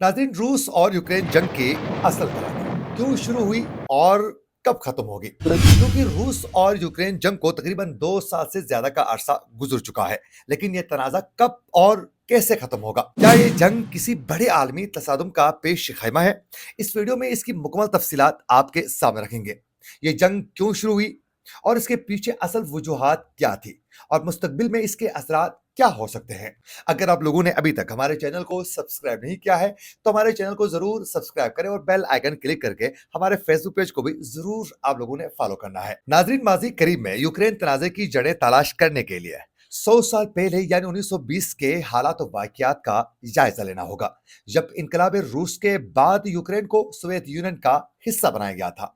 नाज़रीन, रूस और यूक्रेन जंग की असल कहानी क्यों शुरू हुई और कब खत्म होगी? क्योंकि रूस और यूक्रेन जंग को तकरीबन 2 साल से ज्यादा का अरसा गुजर चुका है, लेकिन यह तनाजा कब और कैसे खत्म होगा? क्या ये जंग किसी बड़े आलमी तसादुम का पेश खैमा है? इस वीडियो में इसकी मुकम्मल तफसीलात आपके सामने रखेंगे। ये जंग क्यों शुरू हुई और इसके पीछे असल वजूहात क्या थी और मुस्तकबिल में इसके असरात क्या हो सकते हैं? अगर आप लोगों ने अभी तक हमारे चैनल को सब्सक्राइब नहीं किया है तो हमारे चैनल को जरूर सब्सक्राइब करें और बेल आइकन क्लिक करके हमारे फेसबुक पेज को भी जरूर आप लोगों ने फॉलो करना है। नाजरीन, माजी करीब में यूक्रेन तनाजे की जड़ें तलाश करने के लिए 100 साल पहले यानी 1920 के हालात और वाकयात का जायजा लेना होगा, जब इनकलाब रूस के बाद यूक्रेन को सोवियत यूनियन का हिस्सा बनाया गया था।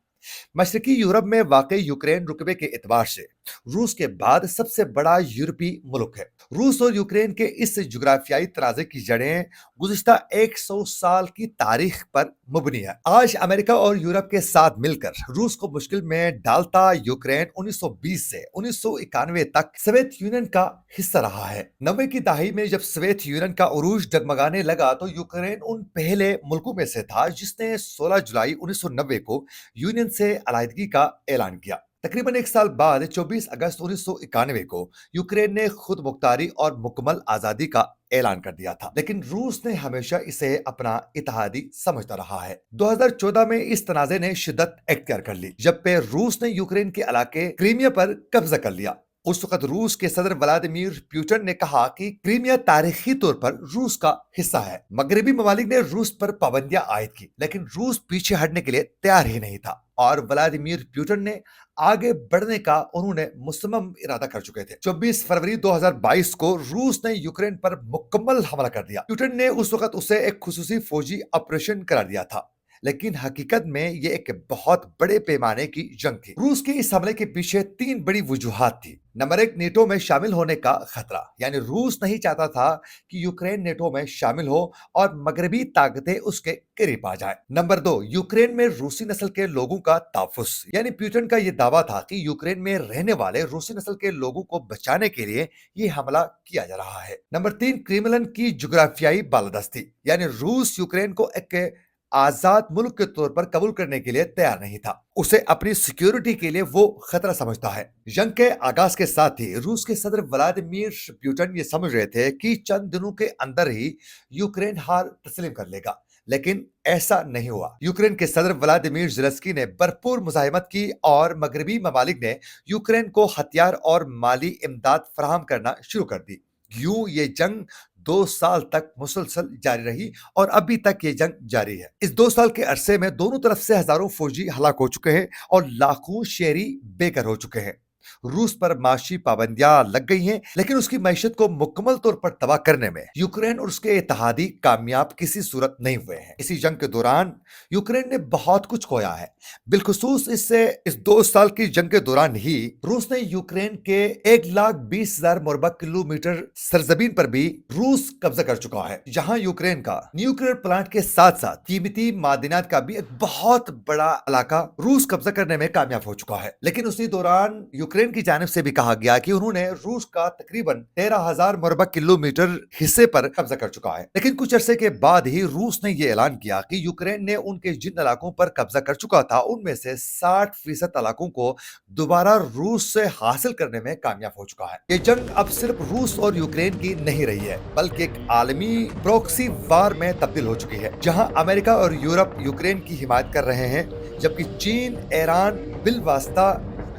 मशरकी यूरोप में वाकई यूक्रेन रुकबे के एतबार से रूस के बाद सबसे बड़ा यूरोपीय मुल्क है। रूस और यूक्रेन के इस जुग्राफियाई तनाज़े की जड़ें गुज़िश्ता 100 साल की तारीख पर मुबनी है। आज अमेरिका और यूरोप के साथ मिलकर रूस को मुश्किल में डालता यूक्रेन 1920 से 1991 तक सोवियत यूनियन का हिस्सा रहा है। 90 की दहाई में जब सोवियत यूनियन का उरूज डगमगाने लगा तो यूक्रेन उन पहले मुल्कों में से था जिसने 16 जुलाई 1990 को यूनियन से अलायदगी का ऐलान किया। तकरीबन एक साल बाद 24 अगस्त 1991 को यूक्रेन ने खुद मुख्तारी और मुकम्मल आजादी का ऐलान कर दिया था, लेकिन रूस ने हमेशा इसे अपना इत्तेहादी समझता रहा है। 2014 में इस तनाजे ने शिद्दत इख्तियार कर ली जब पे रूस ने यूक्रेन के इलाके क्रीमिया पर कब्जा कर लिया। उस वक्त रूस के सदर व्लादिमीर पुतिन ने कहा कि क्रीमिया तारीखी तौर पर रूस का हिस्सा है। मगरबी ममालिक ने रूस पर पाबंदियां आयद की, लेकिन रूस पीछे हटने के लिए तैयार ही नहीं था और व्लादिमीर पुतिन ने आगे बढ़ने का उन्होंने मुसम्मम इरादा कर चुके थे। 24 फरवरी 2022 को रूस ने यूक्रेन पर मुकम्मल हमला कर दिया। पुतिन ने उस वक्त उसे एक खुसूसी फौजी ऑपरेशन करार दिया था, लेकिन हकीकत में ये एक बहुत बड़े पैमाने की जंग थी। रूस के इस हमले के पीछे 3 बड़ी वजूहात थी। नंबर 1, नेटो में शामिल होने का खतरा, यानी रूस नहीं चाहता था कि यूक्रेन नेटो में शामिल हो और मगरबी ताकतें उसके करीब आ जाएं। नंबर 2, यूक्रेन में रूसी नस्ल के लोगों का ताफुस, यानी पुतिन का यह दावा था कि यूक्रेन में रहने वाले रूसी नस्ल के लोगों को बचाने के लिए ये हमला किया जा रहा है। नंबर 3, क्रेमलिन की जुग्राफियाई बालादस्ती, यानी रूस यूक्रेन को एक आजाद मुल्क के तौर पर कबूल करने के लिए तैयार नहीं था। उसे अपनी सिक्योरिटी के लिए वो खतरा समझता है। जंग के आगाज के साथ ही रूस के सदर व्लादिमीर पुतिन ये समझ रहे थे कि चंद दिनों के अंदर ही यूक्रेन हार तस्लीम कर लेगा, लेकिन ऐसा नहीं हुआ। यूक्रेन के सदर व्लादिमीर ज़ेलेंस्की ने भरपूर मुज़ाहिमत की और मगरबी ममालिक ने यूक्रेन को हथियार और माली इमदाद फराहम करना शुरू कर दी। यूं ये जंग 2 साल तक मुसलसल जारी रही और अभी तक ये जंग जारी है। इस 2 साल के अरसे में दोनों तरफ से हजारों फौजी हलाक हो चुके हैं और लाखों शहरी बेघर हो चुके हैं। रूस पर माशी पाबंदियां लग गई हैं, लेकिन उसकी मैशत को मुकम्मल तौर पर तबाह करने में यूक्रेन और उसके इत्तेहादी कामयाब किसी सूरत नहीं हुए हैं। इसी जंग के दौरान यूक्रेन ने बहुत कुछ खोया है। बिलखुसूस इस 2 साल की जंग के दौरान ही रूस ने यूक्रेन के 1,20,000 मुरबा किलोमीटर सरजमीन पर भी रूस कब्जा कर चुका है, जहां यूक्रेन का न्यूक्लियर प्लांट के साथ साथ कीमती मादिनात का भी एक बहुत बड़ा इलाका रूस कब्जा करने में कामयाब हो चुका है। लेकिन उसी दौरान यूक्रेन की जानिब से भी कहा गया कि उन्होंने रूस का तकरीबन 13,000 मुरबा किलोमीटर हिस्से पर कब्जा कर चुका है। लेकिन कुछ अरसे के बाद ही रूस ने यह ऐलान किया कि यूक्रेन ने उनके जिन इलाकों पर कब्जा कर चुका था उनमें से 60% इलाकों को दोबारा रूस से हासिल करने में कामयाब हो चुका है। ये जंग अब सिर्फ रूस और यूक्रेन की नहीं रही है, बल्कि एक आलमी प्रॉक्सी वार में तब्दील हो चुकी है, जहां अमेरिका और यूरोप यूक्रेन की हिमायत कर रहे हैं, जबकि चीन, ईरान बिलवास्ता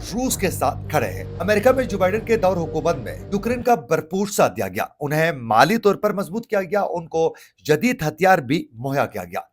रूस के साथ खड़े हैं। अमेरिका में जो बाइडेन के दौर हुकूमत में यूक्रेन का भरपूर साथ दिया गया, उन्हें माली तौर पर मजबूत किया गया, उनको जदीद हथियार भी मुहैया किया गया।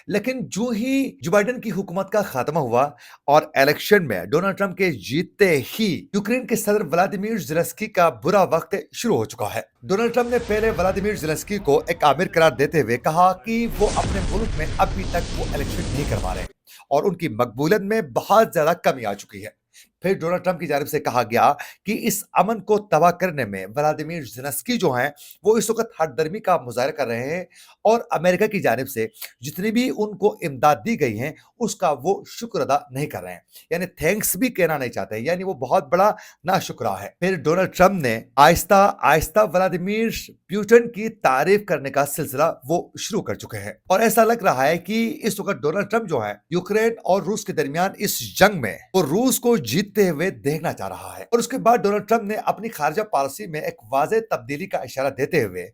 लेकिन जो ही जो बाइडेन की हुकूमत का खात्मा हुआ और इलेक्शन में डोनाल्ड ट्रंप के जीतते ही यूक्रेन के सदर व्लादिमीर ज़ेलेंस्की का बुरा वक्त शुरू हो चुका है। डोनाल्ड ट्रंप ने पहले व्लादिमीर ज़ेलेंस्की को एक आमिर करार देते हुए कहा कि वो अपने मुल्क में अभी तक वो इलेक्शन नहीं करवा रहे और उनकी मकबूलियत में बहुत ज्यादा कमी आ चुकी है। फिर डोनाल्ड ट्रंप की जानिब से कहा गया कि इस अमन को तबाह करने में व्लादिमीर ज़ेलेंस्की जो हैं, वो इस वक़्त हठधर्मी का मुज़ाहिरा कर रहे हैं और अमेरिका की जानिब से जितनी भी उनको इमदाद दी गई है, उसका वो शुक्र अदा नहीं कर रहे हैं। यानी थैंक्स भी कहना नहीं चाहते, यानी वो बहुत बड़ा नाशुक्रा है। फिर डोनाल्ड ट्रंप ने आहिस्ता-आहिस्ता व्लादिमीर पुतिन की तारीफ करने का सिलसिला वो शुरू कर चुके हैं और ऐसा लग रहा है कि इस वक़्त डोनाल्ड ट्रंप जो है, यूक्रेन और रूस के दरमियान इस जंग में वो रूस को जीतते हुए देखना चाह रहा है। और उसके बाद डोनाल्ड ट्रंप ने अपनी खारजा पॉलिसी में एक वाज़ेह तब्दीली का इशारा देते हुए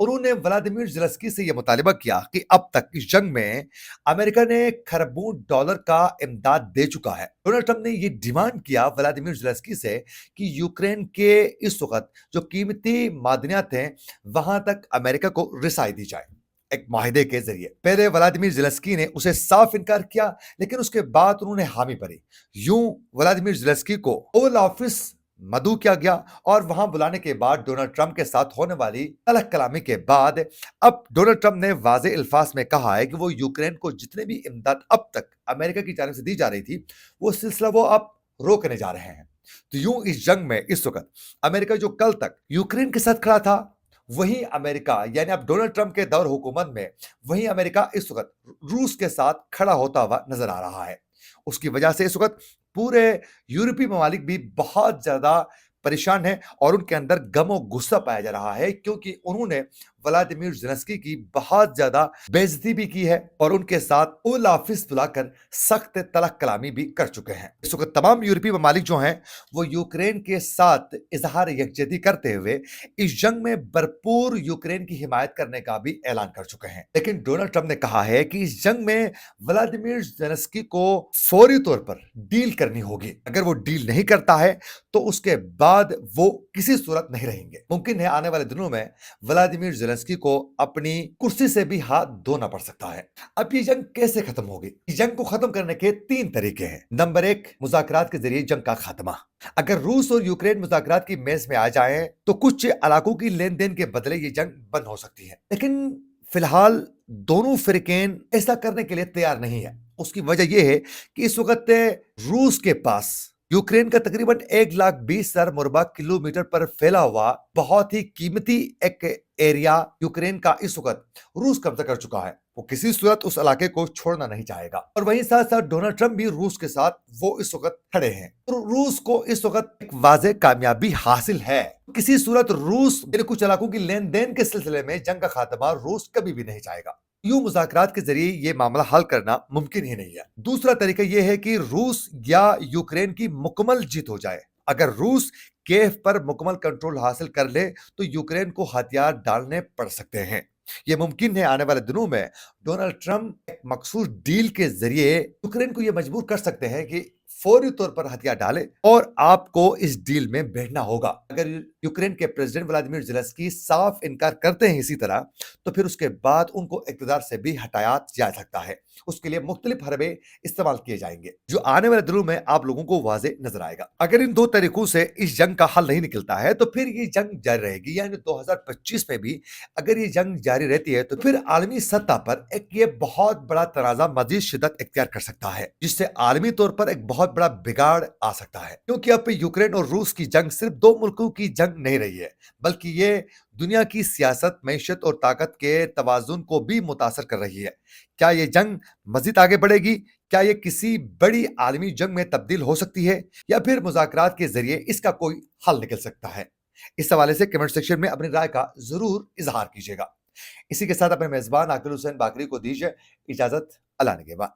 उन्होंने व्लादिमीर ज़ेलेंस्की से यह मुतालिबा किया कि अब तक इस जंग में अमेरिका ने खरबों डॉलर का इमदाद दे चुका है। डोनाल्ड ट्रंप ने यह डिमांड किया व्लादिमीर ज़ेलेंस्की से कि यूक्रेन के इस वक़्त जो कीमती मादनियात हैं, वहां तक अमेरिका को रिसाई दी जाए एक माहिदे के जरिए। पहले व्लादिमीर ज़ेलेंस्की ने उसे साफ इनकार किया, लेकिन उसके बाद उन्होंने हामी भरी। यूं व्लादिमीर ज़ेलेंस्की को ओवल ऑफिस मदऊ किया गया और वहां बुलाने के बाद डोनाल्ड ट्रंप के साथ होने वाली तलख कलामी के बाद अब डोनाल्ड ट्रंप ने वाज़ेह अल्फाज में कहा है कि वो यूक्रेन को जितने भी इमदाद अब तक अमेरिका की जानिब से दी जा रही थी, वो सिलसिला वो अब रोकने जा रहे हैं। तो यूं इस जंग में इस वक्त अमेरिका जो कल तक यूक्रेन के साथ खड़ा था, वही अमेरिका यानी अब डोनाल्ड ट्रंप के दौर हुकूमत में वही अमेरिका इस वक्त रूस के साथ खड़ा होता हुआ नजर आ रहा है। उसकी वजह से इस वक्त पूरे यूरोपीय ममालिक भी बहुत ज्यादा परेशान है और उनके अंदर गम और गुस्सा पाया जा रहा है, क्योंकि उन्होंने व्लादिमीर ज़ेलेंस्की की बहुत ज्यादा बेइज्जती भी की है और उनके साथ ओवल ऑफिस बुलाकर सख्त तलख कलामी भी कर चुके हैं। इस वक्त तमाम यूरोपीय ममालिक जो हैं, वो यूक्रेन के साथ इजहार यकजहती करते हुए इस जंग में भरपूर यूक्रेन की हिमायत करने का भी ऐलान कर चुके हैं। लेकिन डोनाल्ड ट्रंप ने कहा है कि इस जंग में व्लादिमीर ज़ेलेंस्की को फौरी तौर पर डील करनी होगी। अगर वो डील नहीं करता है तो उसके बाद वो किसी सूरत नहीं रहेंगे। मुमकिन है आने वाले दिनों में व्लादिमीर ज़ेलेंस्की को अपनी कुर्सी से भी हाथ धोना पड़ सकता है। अब ये जंग कैसे खत्म होगी? इस जंग को खत्म करने के 3 तरीके हैं। नंबर 1, मुज़ाकरात के जरिए जंग का खात्मा। अगर रूस और यूक्रेन मुज़ाकरात की मेज में आ जाएं, तो कुछ इलाकों की लेन देन के बदले ये जंग बंद हो सकती है। लेकिन फिलहाल दोनों फिरकेन ऐसा करने के लिए तैयार नहीं है। उसकी वजह यह है कि इस वक्त रूस के पास यूक्रेन का तकरीबन 1,20,000 मुरबा किलोमीटर पर फैला हुआ बहुत ही कीमती एक एरिया यूक्रेन का इस वक्त रूस कब्जा कर चुका है। वो किसी सूरत उस इलाके को छोड़ना नहीं चाहेगा और वहीं साथ साथ डोनाल्ड ट्रंप भी रूस के साथ वो इस वक्त खड़े हैं। तो रूस को इस वक्त एक वाज़ेह कामयाबी हासिल है। किसी सूरत रूस कुछ इलाकों की लेन देन के सिलसिले में जंग का खात्मा रूस कभी भी नहीं चाहेगा। यूं मुज़ाकरात के जरिए ये मामला हल करना मुमकिन ही नहीं है। दूसरा तरीका यह है कि रूस या यूक्रेन की मुकम्मल जीत हो जाए। अगर रूस कीव पर मुकम्मल कंट्रोल हासिल कर ले तो यूक्रेन को हथियार डालने पड़ सकते हैं। यह मुमकिन है आने वाले दिनों में डोनाल्ड ट्रंप एक मखसूस डील के जरिए यूक्रेन को यह मजबूर कर सकते हैं कि फौरी तौर पर हथियार डाले और आपको इस डील में बैठना होगा। अगर यूक्रेन के प्रेसिडेंट व्लादिमीर ज़ेलेंस्की साफ इनकार करते हैं इसी तरह, तो फिर उसके बाद उनको इक़्तिदार से भी हटाया जा सकता है। उसके लिए मुख्तलिफ हरबे इस्तेमाल किए जाएंगे, जो आने वाले दिनों में आप लोगों को वाज़ेह नजर आएगा। अगर इन 2 तरीकों से इस जंग का हल नहीं निकलता है, तो फिर ये जंग जारी रहेगी। यानी 2025 में भी अगर ये जंग जारी रहती है, तो फिर आलमी सतह पर एक ये बहुत बड़ा तनाज़ा मजीद शिद्दत इख्तियार कर सकता है, जिससे आलमी तौर पर एक बहुत बड़ा बिगाड़ आ सकता है। क्योंकि अब यूक्रेन और रूस की जंग सिर्फ 2 मुल्कों की जंग नहीं रही है, बल्कि ये दुनिया की सियासत, मईशत और ताकत के तवाज़ुन को भी मुतासर कर रही है। क्या ये जंग मजीद आगे बढ़ेगी? क्या ये किसी बड़ी आलमी जंग में तब्दील हो सकती है, या फिर मुज़ाकरात के जरिए इसका कोई हल निकल सकता है? इस हवाले से कमेंट सेक्शन में अपनी राय का जरूर इजहार कीजिएगा। इसी के साथ अपने मेजबान आकिल हुसैन बाकरी को दीजिए इजाजत। अल्लाह निगहबान।